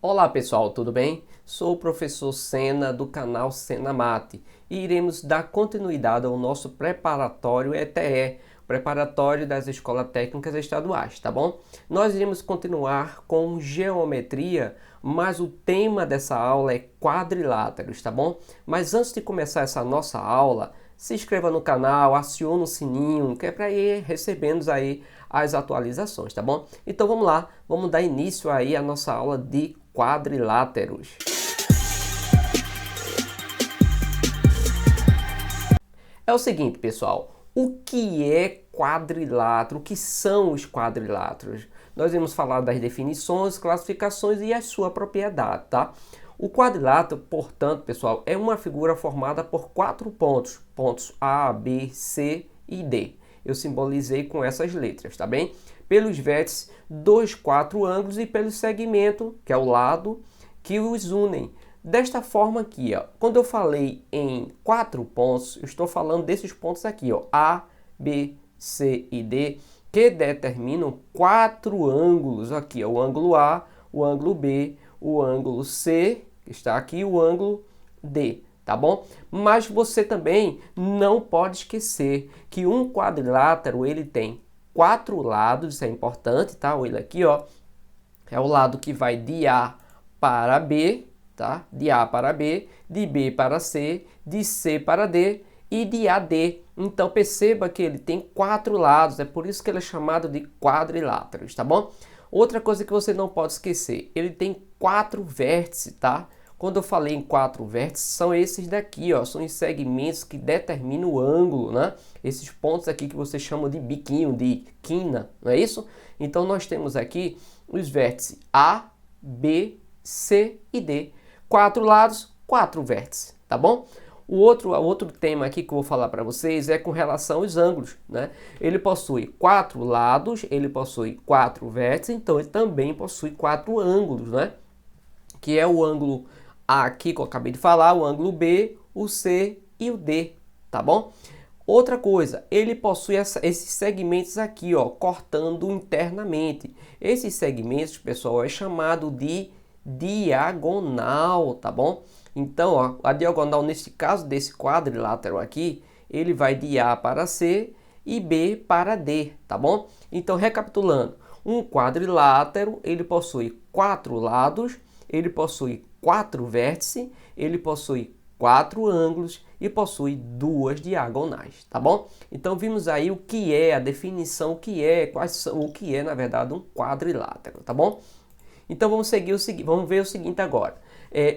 Olá pessoal, tudo bem? Sou o professor Sena do canal Sena Mate e iremos dar continuidade ao nosso preparatório ETE, preparatório das Escolas Técnicas Estaduais, tá bom? Nós iremos continuar com geometria, mas o tema dessa aula é quadriláteros, tá bom? Mas antes de começar essa nossa aula, se inscreva no canal, acione o sininho, que é para ir recebendo aí as atualizações, tá bom? Então vamos lá, vamos dar início aí à nossa aula de quadriláteros. É o seguinte, pessoal, o que é quadrilátero? O que são os quadriláteros? Nós vamos falar das definições, classificações e a sua propriedade, tá? O quadrilátero, portanto, pessoal, é uma figura formada por 4 pontos, pontos A, B, C e D. Eu simbolizei com essas letras, tá bem? Pelos vértices, 4 ângulos e pelo segmento, que é o lado, que os unem. Desta forma aqui, ó, quando eu falei em 4 pontos, eu estou falando desses pontos aqui, ó, A, B, C e D, que determinam 4 ângulos aqui, ó, o ângulo A, o ângulo B, o ângulo C, que está aqui, o ângulo D, tá bom? Mas você também não pode esquecer que um quadrilátero, ele tem 4 lados, isso é importante, tá? Olha aqui, ó, é o lado que vai de A para B, tá? De A para B, de B para C, de C para D e de A a D. Então perceba que ele tem 4 lados, é por isso que ele é chamado de quadriláteros, tá bom? Outra coisa que você não pode esquecer, ele tem 4 vértices, tá? Quando eu falei em 4 vértices, são esses daqui, ó, são os segmentos que determinam o ângulo, né? Esses pontos aqui que você chama de biquinho, de quina, não é isso? Então nós temos aqui os vértices A, B, C e D. 4 lados, 4 vértices, tá bom? O outro tema aqui que eu vou falar para vocês é com relação aos ângulos, né? Ele possui 4 lados, ele possui 4 vértices, então ele também possui 4 ângulos, né? Que é o ângulo A aqui que eu acabei de falar, o ângulo B, o C e o D, tá bom? Outra coisa, ele possui esses segmentos aqui, ó, cortando internamente. Esses segmentos, pessoal, é chamado de diagonal, tá bom? Então, ó, a diagonal, nesse caso desse quadrilátero aqui, ele vai de A para C e B para D, tá bom? Então, recapitulando, um quadrilátero, ele possui 4 lados, ele possui 4 vértices, ele possui 4 ângulos e possui 2 diagonais, tá bom? Então vimos aí o que é a definição, o que é na verdade um quadrilátero, tá bom? Então vamos ver o seguinte agora.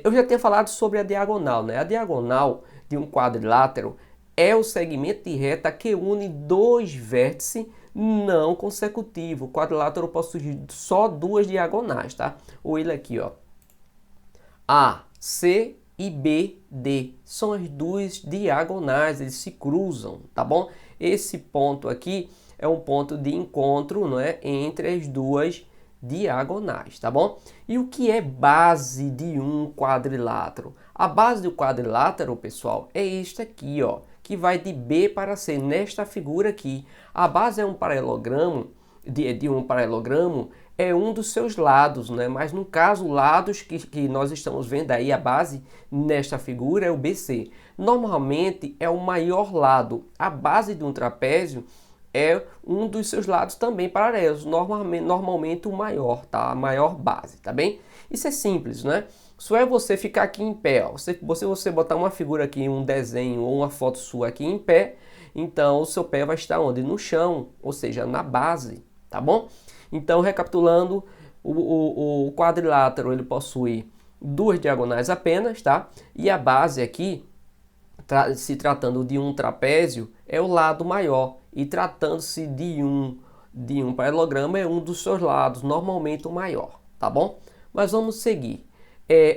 Eu já tinha falado sobre a diagonal, né? A diagonal de um quadrilátero é o segmento de reta que une 2 vértices não consecutivos. O quadrilátero possui só 2 diagonais, tá? Olha aqui, ó. A, C e B, D. São as 2 diagonais, eles se cruzam, tá bom? Esse ponto aqui é um ponto de encontro, não é? Entre as 2 diagonais, tá bom? E o que é base de um quadrilátero? A base do quadrilátero, pessoal, é este aqui, ó, que vai de B para C, nesta figura aqui. A base é um paralelogramo, de um paralelogramo, é um dos seus lados, né? Mas no caso, lados que nós estamos vendo aí, a base nesta figura é o BC. Normalmente é o maior lado. A base de um trapézio é um dos seus lados também paralelos, normalmente o maior, tá? A maior base, tá bem? Isso é simples, né? Só é você ficar aqui em pé, ó. Você botar uma figura aqui, um desenho ou uma foto sua aqui em pé, então o seu pé vai estar onde? No chão, ou seja, na base, tá bom? Então, recapitulando, o quadrilátero ele possui 2 diagonais apenas, tá? E a base aqui, se tratando de um trapézio, é o lado maior. E tratando-se de um paralelogramo, é um dos seus lados, normalmente o maior, tá bom? Mas vamos seguir.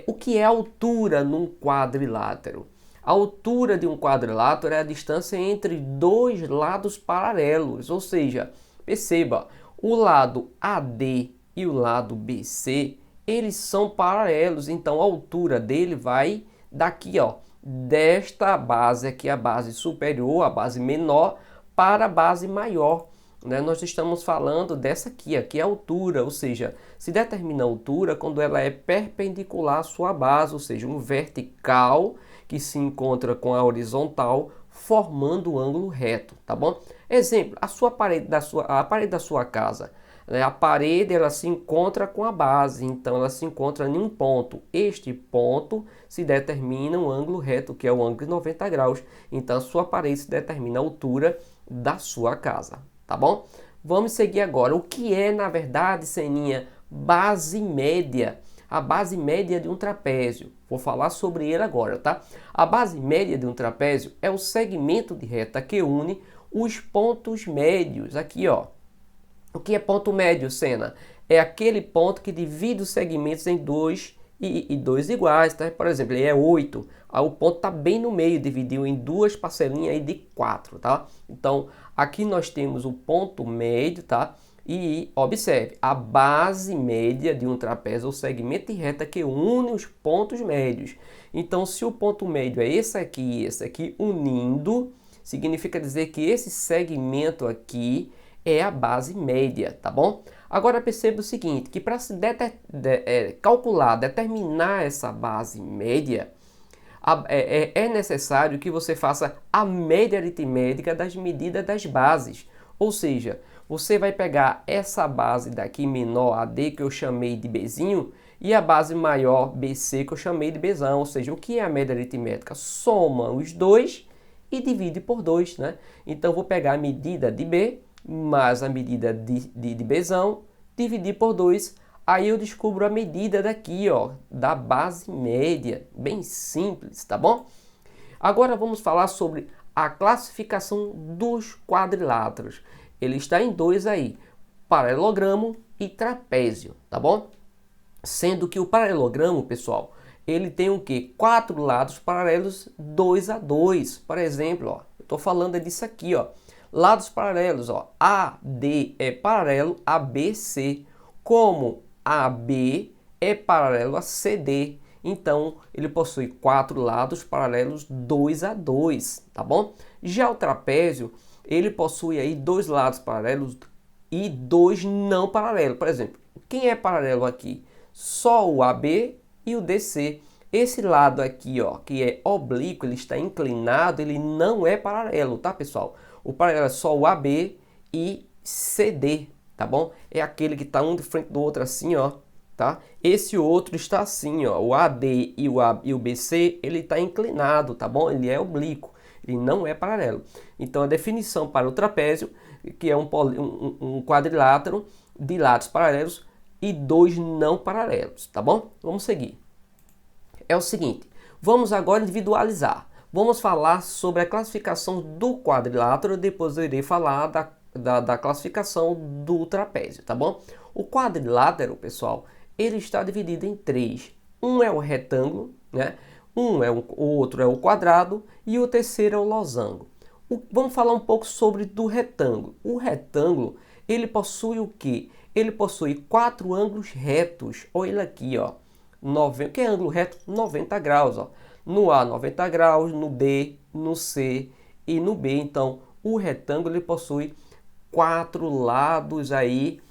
O que é a altura num quadrilátero? A altura de um quadrilátero é a distância entre 2 lados paralelos, ou seja, perceba, o lado AD e o lado BC, eles são paralelos, então a altura dele vai daqui, ó, desta base aqui, a base superior, a base menor, para a base maior. né, nós estamos falando dessa aqui é a altura, ou seja, se determina a altura quando ela é perpendicular à sua base, ou seja, um vertical que se encontra com a horizontal, formando um ângulo reto, tá bom? Exemplo, a parede da sua casa, né, a parede ela se encontra com a base, então ela se encontra em um ponto. Este ponto se determina um ângulo reto, que é o ângulo de 90 graus. Então a sua parede se determina a altura da sua casa, tá bom? Vamos seguir agora. O que é, na verdade, Seninha, base média? A base média de um trapézio. Vou falar sobre ele agora, tá? A base média de um trapézio é o segmento de reta que une os pontos médios. Aqui, ó. O que é ponto médio, Sena? É aquele ponto que divide os segmentos em dois e dois iguais, tá? Por exemplo, ele é 8. Aí o ponto está bem no meio, dividiu em duas parcelinhas aí de 4, tá? Então, aqui nós temos o ponto médio, tá? E observe, a base média de um trapézio é o segmento de reta que une os pontos médios. Então, se o ponto médio é esse aqui e esse aqui unindo, significa dizer que esse segmento aqui é a base média, tá bom? Agora perceba o seguinte, que para se determinar essa base média, é necessário que você faça a média aritmética das medidas das bases. Ou seja, você vai pegar essa base daqui menor, AD, que eu chamei de Bzinho, e a base maior, BC, que eu chamei de Bzão. Ou seja, o que é a média aritmética? Soma os dois e divide por 2, né? Então, vou pegar a medida de B mais a medida de Bzão, dividir por 2. Aí eu descubro a medida daqui, ó, da base média. Bem simples, tá bom? Agora vamos falar sobre a classificação dos quadriláteros. Ele está em dois aí, paralelogramo e trapézio, tá bom? Sendo que o paralelogramo, pessoal, ele tem o quê? 4 lados paralelos 2 a 2. Por exemplo, ó, eu estou falando disso aqui, ó. Lados paralelos, ó, AD é paralelo a BC, como AB é paralelo a CD. Então, ele possui 4 lados paralelos 2 a 2, tá bom? Já o trapézio, ele possui aí 2 lados paralelos e 2 não paralelos. Por exemplo, quem é paralelo aqui? Só o AB e o DC. Esse lado aqui, ó, que é oblíquo, ele está inclinado, ele não é paralelo, tá, pessoal? O paralelo é só o AB e CD, tá bom? É aquele que está um de frente do outro assim, ó, tá? Esse outro está assim, ó, o AD e o BC, ele está inclinado, tá bom? Ele é oblíquo, ele não é paralelo. Então, a definição para o trapézio, que é um quadrilátero de lados paralelos e 2 não paralelos, tá bom? Vamos seguir. É o seguinte, vamos agora individualizar. Vamos falar sobre a classificação do quadrilátero, depois eu irei falar da classificação do trapézio, tá bom? O quadrilátero, pessoal, ele está dividido em 3. Um é o retângulo, né? O outro é o quadrado e o terceiro é o losango. Vamos falar um pouco sobre do retângulo. O retângulo, ele possui o quê? Ele possui 4 ângulos retos. Olha ele aqui, ó. O que é ângulo reto? 90 graus, ó. No A, 90 graus, no B, no C e no B. Então, o retângulo ele possui 4 lados aí,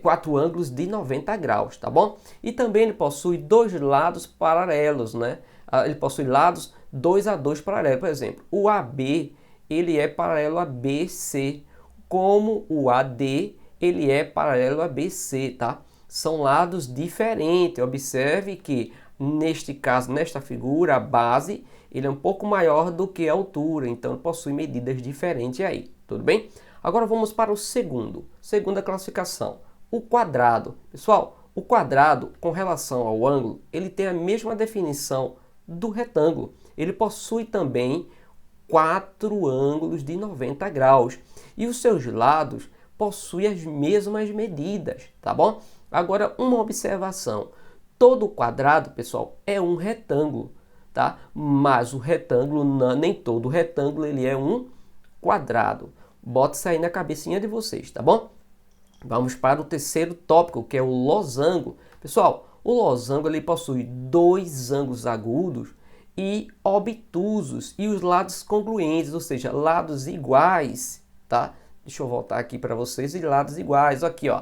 4 ângulos de 90 graus, tá bom? E também ele possui 2 lados paralelos, né? Ele possui lados 2 a 2 paralelos. Por exemplo, o AB, ele é paralelo a BC, como o AD, ele é paralelo a BC, tá? São lados diferentes. Observe que, neste caso, nesta figura, a base, ele é um pouco maior do que a altura, então possui medidas diferentes aí, tudo bem? Agora vamos para o segunda classificação, o quadrado. Pessoal, o quadrado, com relação ao ângulo, ele tem a mesma definição do retângulo. Ele possui também 4 ângulos de 90 graus e os seus lados possuem as mesmas medidas, tá bom? Agora, uma observação. Todo quadrado, pessoal, é um retângulo, tá? Mas o retângulo, nem todo retângulo, ele é um quadrado. Bota isso aí na cabecinha de vocês, tá bom? Vamos para o terceiro tópico, que é o losango. Pessoal, o losango, ele possui 2 ângulos agudos e obtusos e os lados congruentes, ou seja, lados iguais, tá? Deixa eu voltar aqui para vocês, e lados iguais, aqui, ó.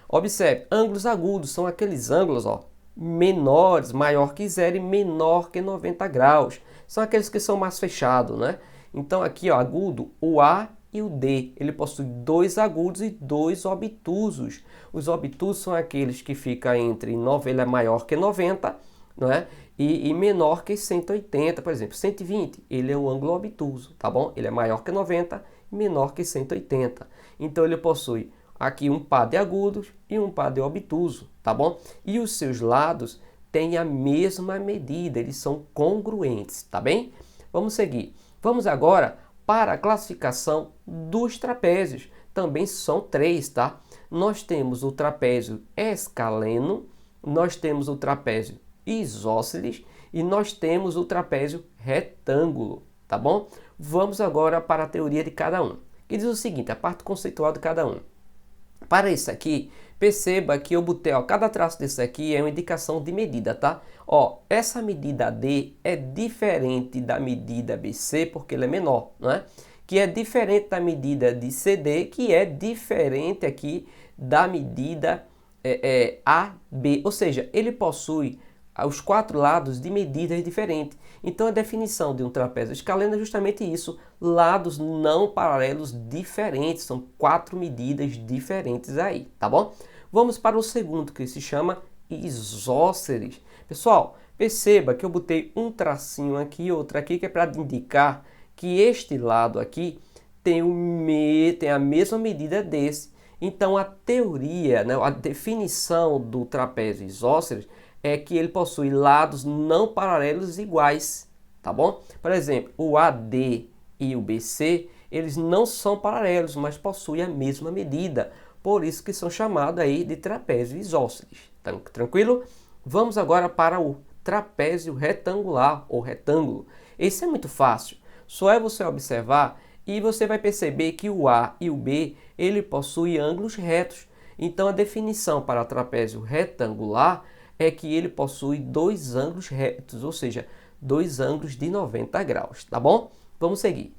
Observe, ângulos agudos são aqueles ângulos, ó, menores, maior que zero e menor que 90 graus. São aqueles que são mais fechados, né? Então aqui, ó, agudo, o A e o D, ele possui dois agudos e dois obtusos. Os obtusos são aqueles que ficam entre, ele é maior que 90, não é? E menor que 180, por exemplo, 120, ele é um ângulo obtuso, tá bom? Ele é maior que 90 e menor que 180. Então ele possui aqui um par de agudos e um par de obtuso, tá bom? E os seus lados têm a mesma medida, eles são congruentes, tá bem? Vamos seguir. Vamos agora para a classificação dos trapézios. Também são três, tá? Nós temos o trapézio escaleno, nós temos o trapézio isósceles e nós temos o trapézio retângulo, tá bom? Vamos agora para a teoria de cada um, que diz o seguinte, a parte conceitual de cada um. Para isso aqui, perceba que eu botei, ó, cada traço desse aqui é uma indicação de medida, tá? Ó, essa medida D é diferente da medida BC, porque ela é menor, não é? Que é diferente da medida de CD, que é diferente aqui da medida AB, ou seja, ele possui os quatro lados de medidas diferentes. Então a definição de um trapézio escaleno é justamente isso, lados não paralelos diferentes, são quatro medidas diferentes aí, tá bom? Vamos para o segundo, que se chama isósceles. Pessoal, perceba que eu botei um tracinho aqui e outro aqui, que é para indicar que este lado aqui tem a mesma medida desse. Então a teoria, né, a definição do trapézio isósceles é que ele possui lados não paralelos iguais, tá bom? Por exemplo, o AD e o BC, eles não são paralelos, mas possuem a mesma medida, por isso que são chamados aí de trapézio isósceles. Tá tranquilo? Vamos agora para o trapézio retangular ou retângulo. Esse é muito fácil, só é você observar e você vai perceber que o A e o B, ele possui ângulos retos. Então a definição para trapézio retangular é que ele possui dois ângulos retos, ou seja, dois ângulos de 90 graus, tá bom? Vamos seguir.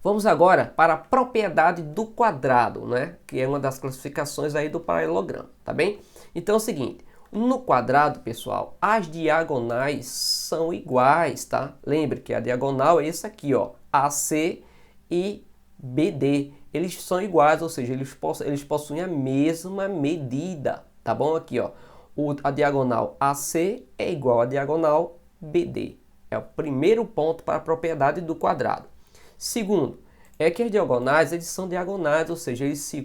Vamos agora para a propriedade do quadrado, né? Que é uma das classificações aí do paralelogramo, tá bem? Então é o seguinte, no quadrado, pessoal, as diagonais são iguais, tá? Lembre que a diagonal é esse aqui, ó, AC e BD. Eles são iguais, ou seja, eles possuem a mesma medida, tá bom? Aqui, ó. A diagonal AC é igual à diagonal BD. É o primeiro ponto para a propriedade do quadrado. Segundo, é que as diagonais, eles são diagonais, ou seja, eles se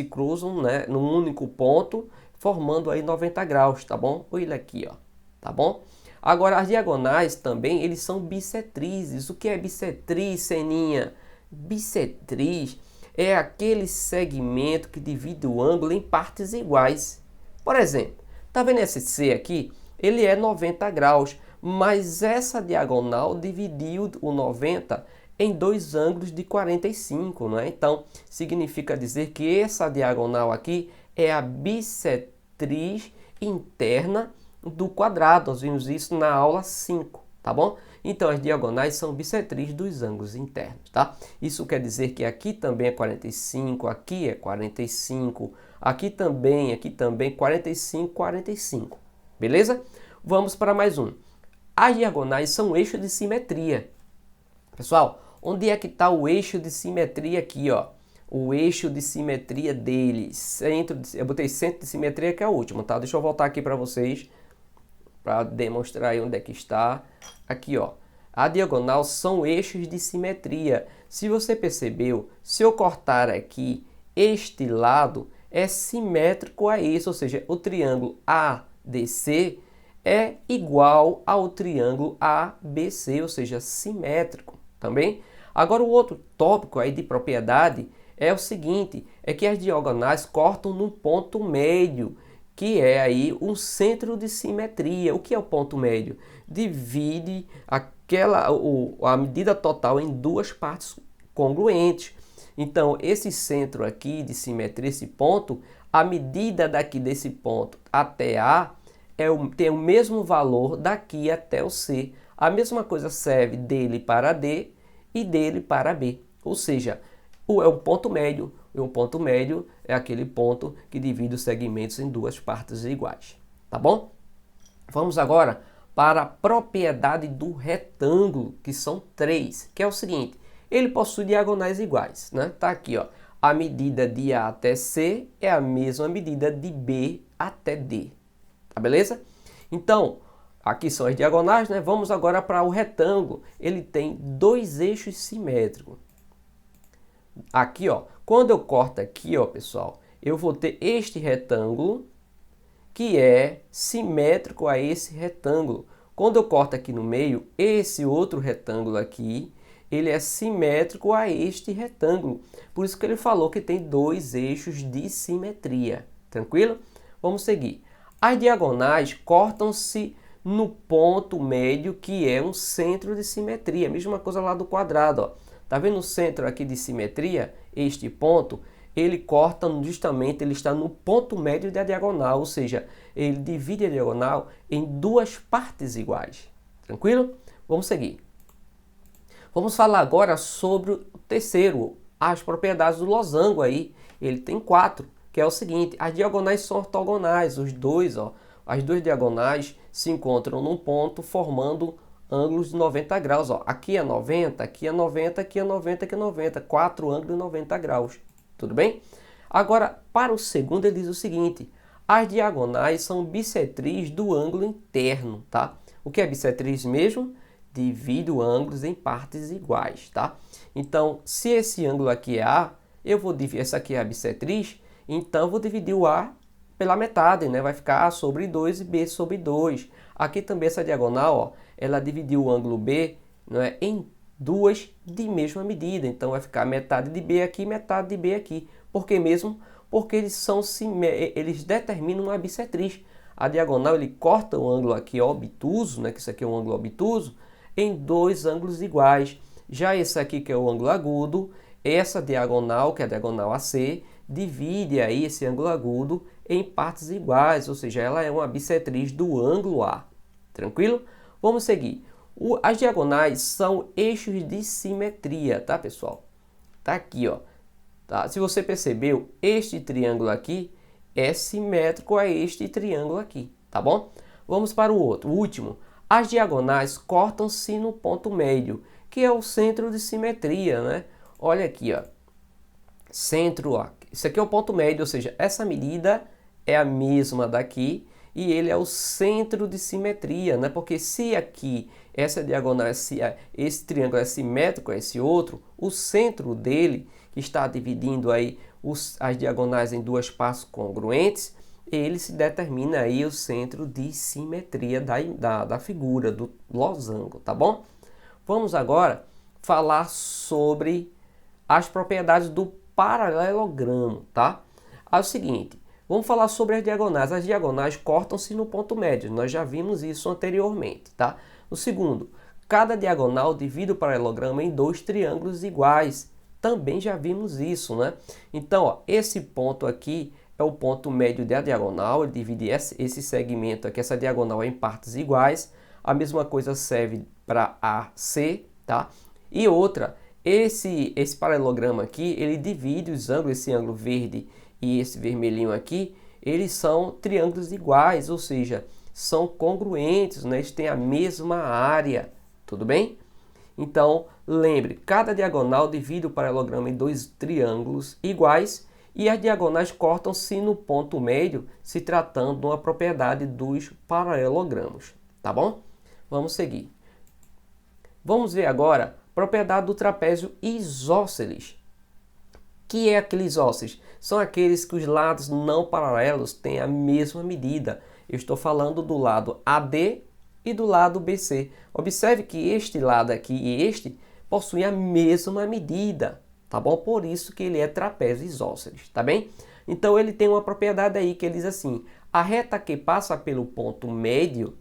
cruzam, né, num único ponto, formando aí 90 graus, tá bom? Olha ele aqui, ó, tá bom? Agora, as diagonais também, eles são bissetrizes. O que é bissetriz, Seninha? Bissetriz é aquele segmento que divide o ângulo em partes iguais. Por exemplo, tá vendo esse C aqui? Ele é 90 graus, mas essa diagonal dividiu o 90 em dois ângulos de 45, não é? Então, significa dizer que essa diagonal aqui é a bissetriz interna do quadrado. Nós vimos isso na aula 5, tá bom? Então, as diagonais são bissetrizes dos ângulos internos, tá? Isso quer dizer que aqui também é 45, aqui é 45, aqui também, 45, 45. Beleza? Vamos para mais um. As diagonais são eixos de simetria. Pessoal, onde é que está o eixo de simetria aqui, ó? O eixo de simetria dele, eu botei centro de simetria que é o último, tá? Deixa eu voltar aqui para vocês, para demonstrar aí onde é que está. Aqui, ó. A diagonal são eixos de simetria. Se você percebeu, se eu cortar aqui este lado, é simétrico a esse, ou seja, o triângulo ADC é igual ao triângulo ABC, ou seja, simétrico também. Agora o outro tópico aí de propriedade é o seguinte, é que as diagonais cortam num ponto médio, que é aí um centro de simetria. O que é o ponto médio? Divide a medida total em duas partes congruentes. Então, esse centro aqui de simetria, esse ponto, a medida daqui desse ponto até A tem o mesmo valor daqui até o C. A mesma coisa serve dele para D e dele para B. Ou seja, é um ponto médio, e um ponto médio é aquele ponto que divide os segmentos em duas partes iguais, tá bom? Vamos agora para a propriedade do retângulo, que são 3, que é o seguinte, ele possui diagonais iguais, né? Tá aqui, ó, a medida de A até C é a mesma medida de B até D, tá beleza? Então, aqui são as diagonais, né? Vamos agora para o retângulo, ele tem 2 eixos simétricos. Aqui, ó, quando eu corto aqui, ó, pessoal, eu vou ter este retângulo, que é simétrico a esse retângulo. Quando eu corto aqui no meio, esse outro retângulo aqui, ele é simétrico a este retângulo. Por isso que ele falou que tem 2 eixos de simetria. Tranquilo? Vamos seguir. As diagonais cortam-se no ponto médio, que é um centro de simetria. Mesma coisa lá do quadrado, ó. Tá vendo o centro aqui de simetria? Este ponto, ele corta justamente, ele está no ponto médio da diagonal, ou seja, ele divide a diagonal em 2 partes iguais. Tranquilo? Vamos seguir. Vamos falar agora sobre o terceiro, as propriedades do losango aí. Ele tem 4, que é o seguinte, as diagonais são ortogonais, os dois, ó, as 2 diagonais se encontram num ponto formando ângulos de 90 graus. Ó. Aqui é 90, aqui é 90, aqui é 90, aqui é 90, 4 ângulos de 90 graus. Tudo bem? Agora, para o segundo, ele diz o seguinte, as diagonais são bissetris do ângulo interno, tá? O que é bissetriz mesmo? Divide os ângulos em partes iguais, tá? Então, se esse ângulo aqui é A, eu vou dividir, essa aqui é a bissetriz, então eu vou dividir o A pela metade, né? Vai ficar A sobre 2 e B sobre 2. Aqui também essa diagonal, ó, ela dividiu o ângulo B, não é, em 2 de mesma medida. Então vai ficar metade de B aqui, metade de B aqui. Por que mesmo? Porque eles determinam uma bissetriz. A diagonal ele corta o ângulo aqui obtuso, né, que isso aqui é um ângulo obtuso, em 2 ângulos iguais. Já esse aqui que é o ângulo agudo, essa diagonal, que é a diagonal AC, divide aí esse ângulo agudo em partes iguais, ou seja, ela é uma bissetriz do ângulo A. Tranquilo? Vamos seguir. As diagonais são eixos de simetria, tá, pessoal? Tá aqui, ó. Tá? Se você percebeu, este triângulo aqui é simétrico a este triângulo aqui, tá bom? Vamos para o outro, o último. As diagonais cortam-se no ponto médio, que é o centro de simetria, né? Olha aqui, ó. Centro, ó. Isso aqui é o ponto médio, ou seja, essa medida é a mesma daqui e ele é o centro de simetria, né? Porque se aqui essa diagonal, esse triângulo é simétrico a esse outro, o centro dele, que está dividindo aí as diagonais em 2 partes congruentes, ele se determina aí o centro de simetria da figura, do losango, tá bom? Vamos agora falar sobre as propriedades do paralelogramo, tá? É o seguinte, vamos falar sobre as diagonais. As diagonais cortam-se no ponto médio, nós já vimos isso anteriormente, tá? O segundo, cada diagonal divide o paralelogramo em 2 triângulos iguais, também já vimos isso, né? Então, ó, esse ponto aqui é o ponto médio da diagonal, ele divide esse segmento aqui, essa diagonal em partes iguais. A mesma coisa serve para AC, tá? E outra, esse paralelogramo aqui, ele divide os ângulos, esse ângulo verde e esse vermelhinho aqui, eles são triângulos iguais, ou seja, são congruentes, né? Eles têm a mesma área, tudo bem? Então, lembre, cada diagonal divide o paralelogramo em 2 triângulos iguais e as diagonais cortam-se no ponto médio, se tratando de uma propriedade dos paralelogramos, tá bom? Vamos seguir. Vamos ver agora a propriedade do trapézio isósceles. Que é aqueles isósceles? São aqueles que os lados não paralelos têm a mesma medida. Eu estou falando do lado AD e do lado BC. Observe que este lado aqui e este possuem a mesma medida, tá bom? Por isso que ele é trapézio isósceles, tá bem? Então ele tem uma propriedade aí que ele diz assim, a reta que passa pelo ponto médio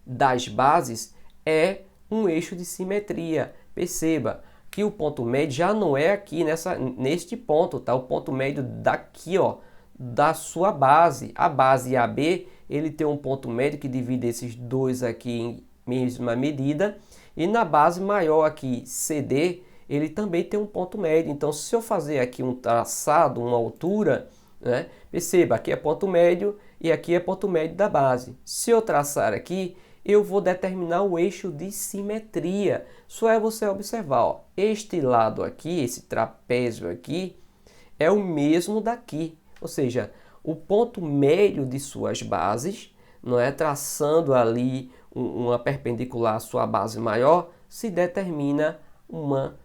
das bases é um eixo de simetria. Perceba que o ponto médio já não é aqui neste ponto, tá? O ponto médio daqui, ó, da sua base. A base AB, ele tem um ponto médio que divide esses dois aqui em mesma medida. E na base maior aqui, CD, ele também tem um ponto médio. Então, se eu fazer aqui um traçado, uma altura, né, perceba, aqui é ponto médio e aqui é ponto médio da base. Se eu traçar aqui, eu vou determinar o eixo de simetria. Só é você observar, ó, este lado aqui, esse trapézio aqui, é o mesmo daqui. Ou seja, o ponto médio de suas bases, não é, traçando ali uma perpendicular à sua base maior, se determina uma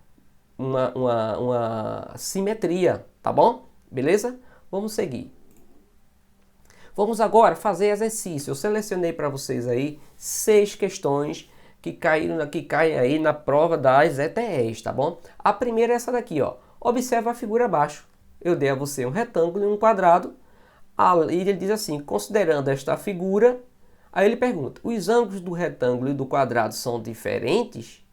simetria, tá bom? Beleza? Vamos seguir. Vamos agora fazer exercício. Eu selecionei para vocês aí 6 questões que caem aí na prova das ETEs, tá bom? A primeira é essa daqui, ó. Observa a figura abaixo. Eu dei a você um retângulo e um quadrado. Ali ele diz assim, considerando esta figura, aí ele pergunta, os ângulos do retângulo e do quadrado são diferentes?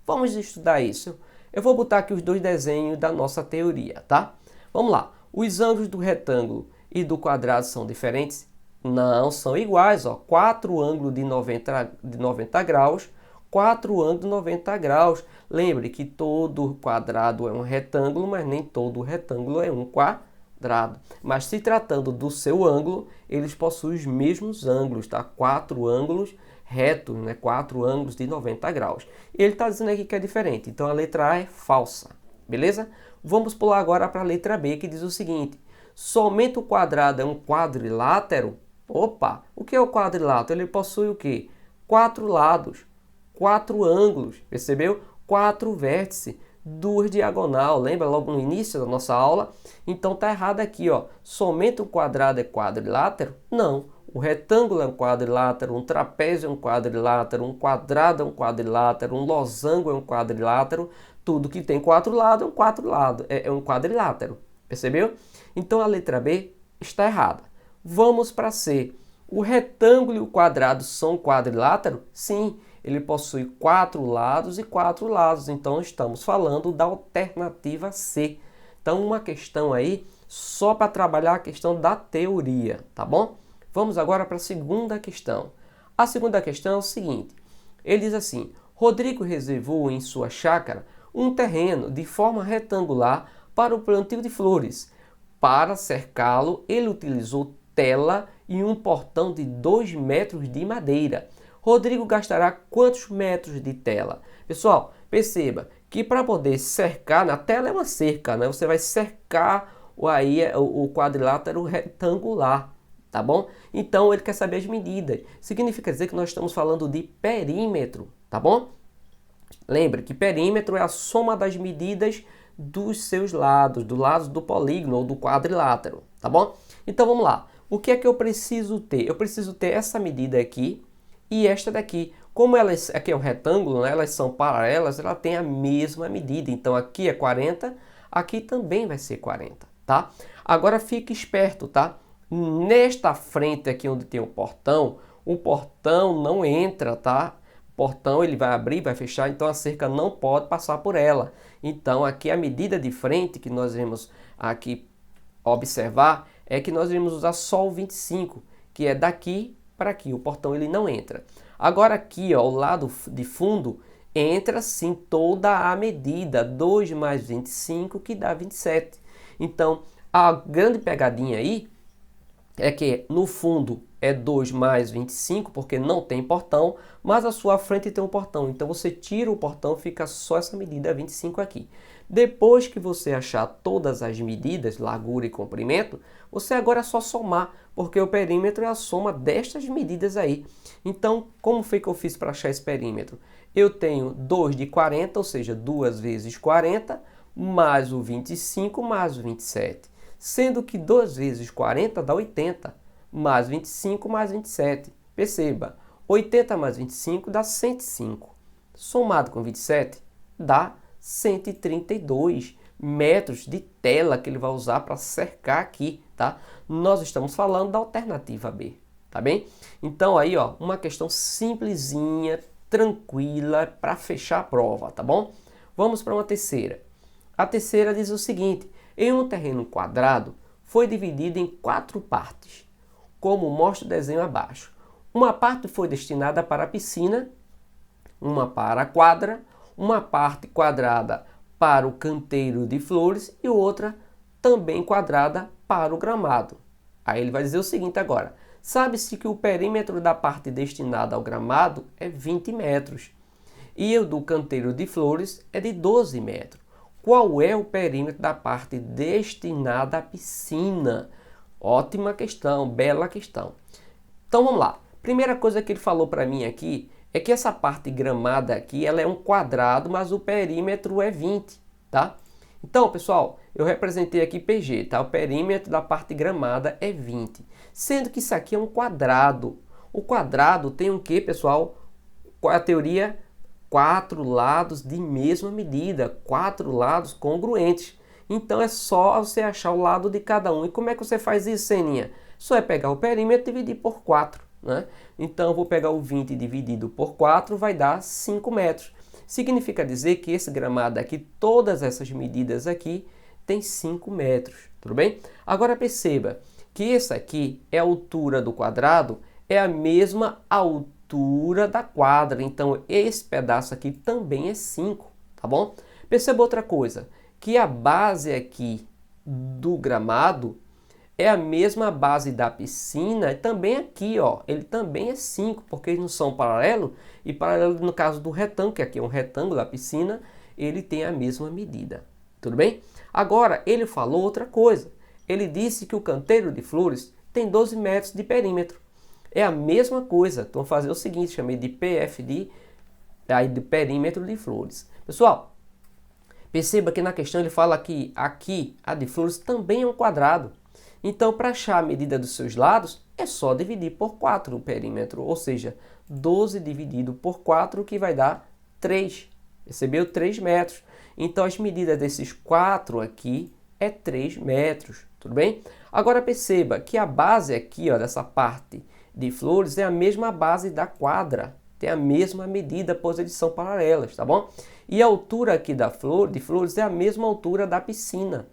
Vamos estudar isso. Eu vou botar aqui os dois desenhos da nossa teoria, tá? Vamos lá. Os ângulos do retângulo e do quadrado são diferentes? Não, são iguais, ó. 4 ângulos de 90 graus, 4 ângulos de 90 graus. Lembre que todo quadrado é um retângulo, mas nem todo retângulo é um quadrado. Mas se tratando do seu ângulo, eles possuem os mesmos ângulos, tá? 4 ângulos retos, né? 4 ângulos de 90 graus. Ele está dizendo aqui que é diferente, então a letra A é falsa, beleza? Vamos pular agora para a letra B, que diz o seguinte, somente o quadrado é um quadrilátero? Opa, o que é o quadrilátero? Ele possui o quê? 4 lados, 4 ângulos, percebeu? 4 vértices, 2 diagonal, lembra logo no início da nossa aula? Então tá errado aqui, ó. Somente o quadrado é quadrilátero? Não. O retângulo é um quadrilátero, um trapézio é um quadrilátero, um quadrado é um quadrilátero, um losango é um quadrilátero. Tudo que tem 4 lados é um quadrilátero, percebeu? Então a letra B está errada. Vamos para C. O retângulo e o quadrado são quadrilátero? Sim, ele possui 4 lados e 4 lados. Então estamos falando da alternativa C. Então uma questão aí só para trabalhar a questão da teoria, tá bom? Vamos agora para a segunda questão. A segunda questão é o seguinte. Ele diz assim, Rodrigo reservou em sua chácara um terreno de forma retangular para o plantio de flores. Para cercá-lo, ele utilizou tela e um portão de 2 metros de madeira. Rodrigo gastará quantos metros de tela? Pessoal, perceba que para poder cercar, na tela é uma cerca, né? Você vai cercar o quadrilátero retangular, tá bom? Então ele quer saber as medidas. Significa dizer que nós estamos falando de perímetro, tá bom? Lembre que perímetro é a soma das medidas dos seus lados, do lado do polígono ou do quadrilátero, tá bom? Então vamos lá. O que é que eu preciso ter? Eu preciso ter essa medida aqui e esta daqui. Como elas aqui é um retângulo, né? Elas são paralelas, ela tem a mesma medida. Então aqui é 40, aqui também vai ser 40, tá? Agora fique esperto, tá? Nesta frente aqui onde tem o portão não entra, tá? O portão ele vai abrir, vai fechar, então a cerca não pode passar por ela. Então aqui a medida de frente que nós vamos aqui observar é que nós vamos usar só o 25, que é daqui para aqui, o portão ele não entra. Agora aqui, ó, o lado de fundo, entra sim toda a medida, 2 mais 25, que dá 27. Então, a grande pegadinha aí é que no fundo é 2 mais 25, porque não tem portão, mas a sua frente tem um portão. Então você tira o portão, fica só essa medida 25 aqui. Depois que você achar todas as medidas, largura e comprimento, você agora é só somar, porque o perímetro é a soma destas medidas aí. Então, como foi que eu fiz para achar esse perímetro? Eu tenho 2 de 40, ou seja, 2 vezes 40, mais o 25 mais o 27. Sendo que 2 vezes 40 dá 80, mais 25 mais 27. Perceba, 80 mais 25 dá 105. Somado com 27 dá 132 metros de tela que ele vai usar para cercar aqui, tá? Nós estamos falando da alternativa B, tá bem? Então aí, ó, uma questão simplesinha, tranquila para fechar a prova, tá bom? Vamos para uma terceira. A terceira diz o seguinte: em um terreno quadrado, foi dividido em 4 partes, como mostra o desenho abaixo. Uma parte foi destinada para a piscina, uma para a quadra, uma parte quadrada para o canteiro de flores e outra também quadrada para o gramado. Aí ele vai dizer o seguinte agora: sabe-se que o perímetro da parte destinada ao gramado é 20 metros e o do canteiro de flores é de 12 metros. Qual é o perímetro da parte destinada à piscina? Ótima questão, bela questão. Então vamos lá. Primeira coisa que ele falou para mim aqui é que essa parte gramada aqui, ela é um quadrado, mas o perímetro é 20, tá? Então, pessoal, eu representei aqui PG, tá? O perímetro da parte gramada é 20, sendo que isso aqui é um quadrado. O quadrado tem o quê, pessoal? A teoria, 4 lados de mesma medida, 4 lados congruentes. Então é só você achar o lado de cada um. E como é que você faz isso, Seninha? Só é pegar o perímetro e dividir por 4. Né? Então eu vou pegar o 20 dividido por 4, vai dar 5 metros. Significa dizer que esse gramado aqui, todas essas medidas aqui, tem 5 metros. Tudo bem? Agora perceba que essa aqui é a altura do quadrado, é a mesma altura da quadra. Então esse pedaço aqui também é 5, tá bom? Perceba outra coisa, que a base aqui do gramado é a mesma base da piscina, e também aqui, ó, ele também é 5, porque eles não são paralelos, e paralelo no caso do retângulo, que aqui é um retângulo da piscina, ele tem a mesma medida. Tudo bem? Agora, ele falou outra coisa. Ele disse que o canteiro de flores tem 12 metros de perímetro. É a mesma coisa. Então, vou fazer o seguinte, chamei de PFD, aí de perímetro de flores. Pessoal, perceba que na questão ele fala que aqui a de flores também é um quadrado. Então, para achar a medida dos seus lados, é só dividir por 4 o perímetro, ou seja, 12 dividido por 4, que vai dar 3. Percebeu? 3 metros. Então, as medidas desses 4 aqui é 3 metros, tudo bem? Agora, perceba que a base aqui, ó, dessa parte de flores, é a mesma base da quadra, tem a mesma medida, pois eles são paralelas, tá bom? E a altura aqui de flores é a mesma altura da piscina.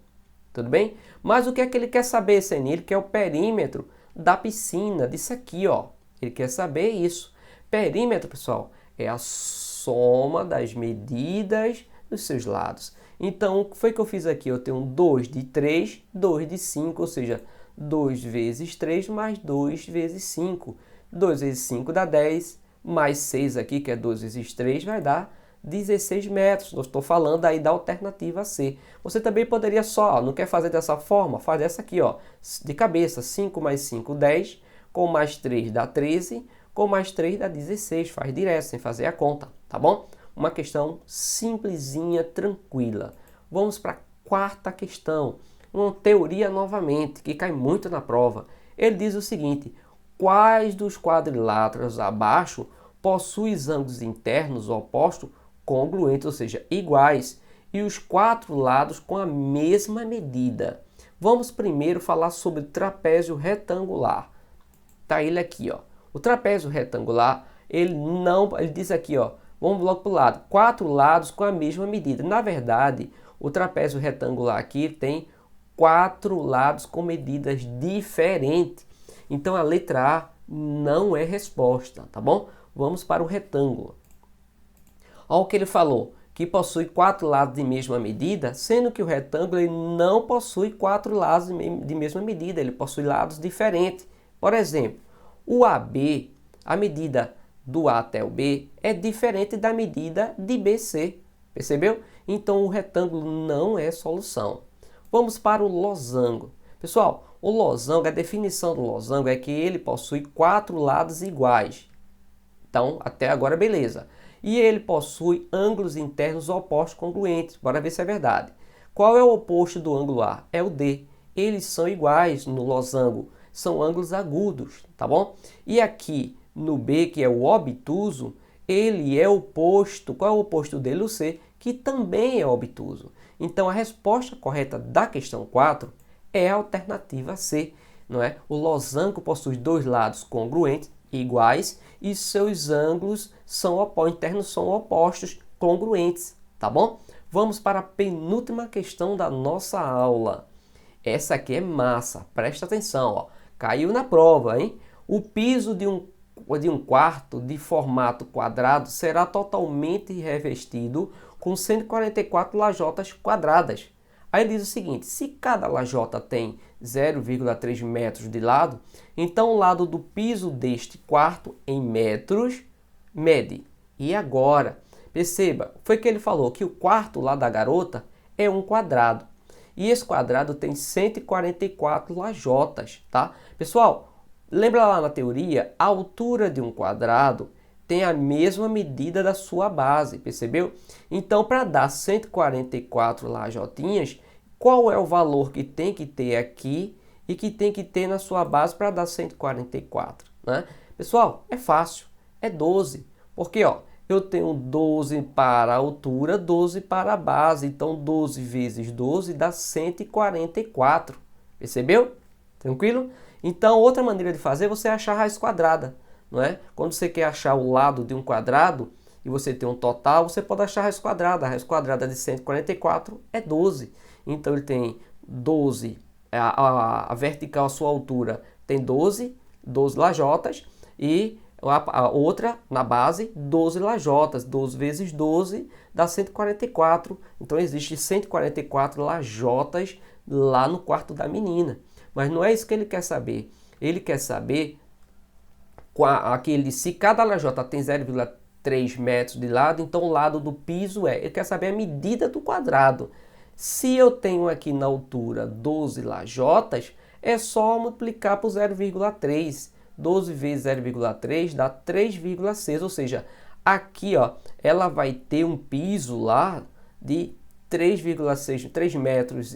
Tudo bem? Mas o que é que ele quer saber, Senir? Ele quer o perímetro da piscina, disso aqui, ó. Ele quer saber isso. Perímetro, pessoal, é a soma das medidas dos seus lados. Então, o que foi que eu fiz aqui? Eu tenho 2 de 3, 2 de 5, ou seja, 2 vezes 3 mais 2 vezes 5. 2 vezes 5 dá 10, mais 6 aqui, que é 2 vezes 3, vai dar 16 metros. Eu estou falando aí da alternativa C. Você também poderia só, não quer fazer dessa forma? Faz essa aqui, ó, de cabeça. 5 mais 5, 10. Com mais 3 dá 13. Com mais 3 dá 16. Faz direto, sem fazer a conta, tá bom? Uma questão simplesinha, tranquila. Vamos para a quarta questão. Uma teoria novamente, que cai muito na prova. Ele diz o seguinte: quais dos quadriláteros abaixo possuem ângulos internos opostos congruentes, ou seja, iguais, e os 4 lados com a mesma medida? Vamos primeiro falar sobre o trapézio retangular. Tá ele aqui, ó. O trapézio retangular, ele diz aqui, ó, vamos logo para o lado, 4 lados com a mesma medida. Na verdade, o trapézio retangular aqui tem 4 lados com medidas diferentes. Então a letra A não é resposta, tá bom? Vamos para o retângulo. Olha o que ele falou, que possui 4 lados de mesma medida, sendo que o retângulo ele não possui 4 lados de mesma medida, ele possui lados diferentes. Por exemplo, o AB, a medida do A até o B, é diferente da medida de BC, percebeu? Então o retângulo não é solução. Vamos para o losango. Pessoal, o losango, a definição do losango é que ele possui 4 lados iguais. Então, até agora, beleza. E ele possui ângulos internos opostos congruentes. Bora ver se é verdade. Qual é o oposto do ângulo A? É o D. Eles são iguais no losango. São ângulos agudos, tá bom? E aqui no B, que é o obtuso, ele é oposto. Qual é o oposto dele? O C, que também é obtuso. Então, a resposta correta da questão 4 é a alternativa C, não é? O losango possui 2 lados congruentes, iguais, e seus ângulos internos são opostos, congruentes, tá bom? Vamos para a penúltima questão da nossa aula. Essa aqui é massa, presta atenção, ó. Caiu na prova, hein? O piso de um de um quarto de formato quadrado será totalmente revestido com 144 lajotas quadradas. Aí diz o seguinte, se cada lajota tem 0,3 metros de lado, então o lado do piso deste quarto em metros mede. E agora, perceba, foi que ele falou que o quarto lá da garota é um quadrado. E esse quadrado tem 144 lajotas, tá? Pessoal, lembra lá na teoria, a altura de um quadrado tem a mesma medida da sua base, percebeu? Então, para dar 144 lajotinhas, qual é o valor que tem que ter aqui e que tem que ter na sua base para dar 144, né? Pessoal, é fácil, é 12, porque ó, eu tenho 12 para a altura, 12 para a base, então 12 vezes 12 dá 144, percebeu? Tranquilo? Então, outra maneira de fazer é você achar a raiz quadrada, não é? Quando você quer achar o lado de um quadrado e você tem um total, você pode achar a raiz quadrada de 144 é 12. Então, ele tem 12, a vertical, a sua altura, tem 12 lajotas e a outra, na base, 12 lajotas. 12 vezes 12 dá 144. Então, existe 144 lajotas lá no quarto da menina. Mas não é isso que ele quer saber. Ele quer saber se cada lajota tem 0,3 metros de lado, então o lado do piso é. Ele quer saber a medida do quadrado. Se eu tenho aqui na altura 12 lajotas, é só multiplicar por 0,3. 12 vezes 0,3 dá 3,6, ou seja, aqui ó, ela vai ter um piso lá de 3,6 metros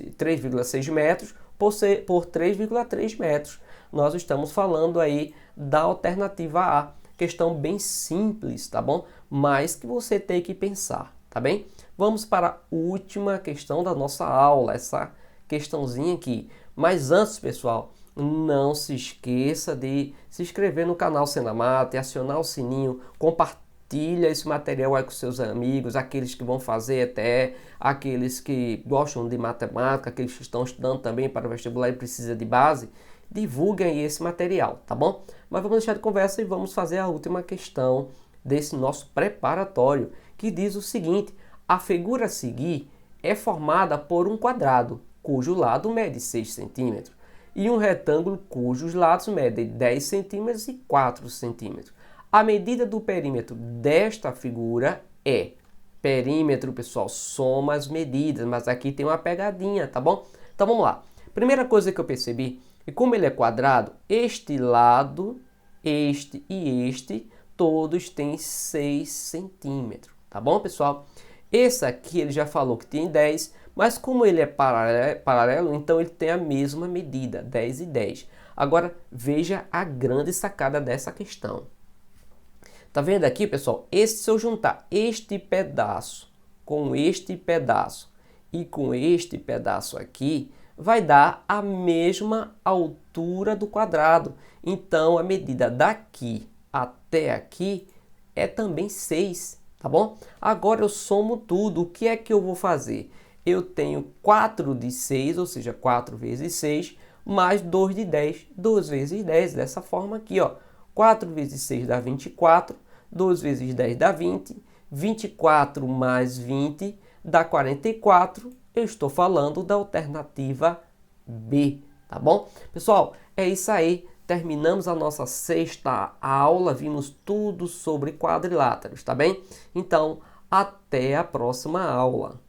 por 3,3 metros. Nós estamos falando aí da alternativa A. Questão bem simples, tá bom? Mas que você tem que pensar, tá bem? Vamos para a última questão da nossa aula, essa questãozinha aqui. Mas antes, pessoal, não se esqueça de se inscrever no canal Senamata e acionar o sininho, compartilha esse material aí com seus amigos, aqueles que vão fazer ETE, aqueles que gostam de matemática, aqueles que estão estudando também para o vestibular e precisa de base, divulguem aí esse material, tá bom? Mas vamos deixar de conversa e vamos fazer a última questão desse nosso preparatório, que diz o seguinte: a figura a seguir é formada por um quadrado, cujo lado mede 6 centímetros. E um retângulo cujos lados medem 10 centímetros e 4 centímetros. A medida do perímetro desta figura é... Perímetro, pessoal, soma as medidas, mas aqui tem uma pegadinha, tá bom? Então vamos lá. Primeira coisa que eu percebi é que como ele é quadrado, este lado, este e este, todos têm 6 centímetros, tá bom, pessoal? Esse aqui ele já falou que tem 10, mas como ele é paralelo, então ele tem a mesma medida, 10 e 10. Agora, veja a grande sacada dessa questão. Tá vendo aqui, pessoal? Se eu juntar este pedaço com este pedaço e com este pedaço aqui, vai dar a mesma altura do quadrado. Então, a medida daqui até aqui é também 6, tá bom? Agora eu somo tudo. O que é que eu vou fazer? Eu tenho 4 de 6, ou seja, 4 vezes 6, mais 2 de 10. 2 vezes 10, dessa forma aqui, ó. 4 vezes 6 dá 24, 2 vezes 10 dá 20, 24 mais 20 dá 44. Eu estou falando da alternativa B, tá bom? Pessoal, é isso aí. Terminamos a nossa 6ª aula, vimos tudo sobre quadriláteros, tá bem? Então, até a próxima aula.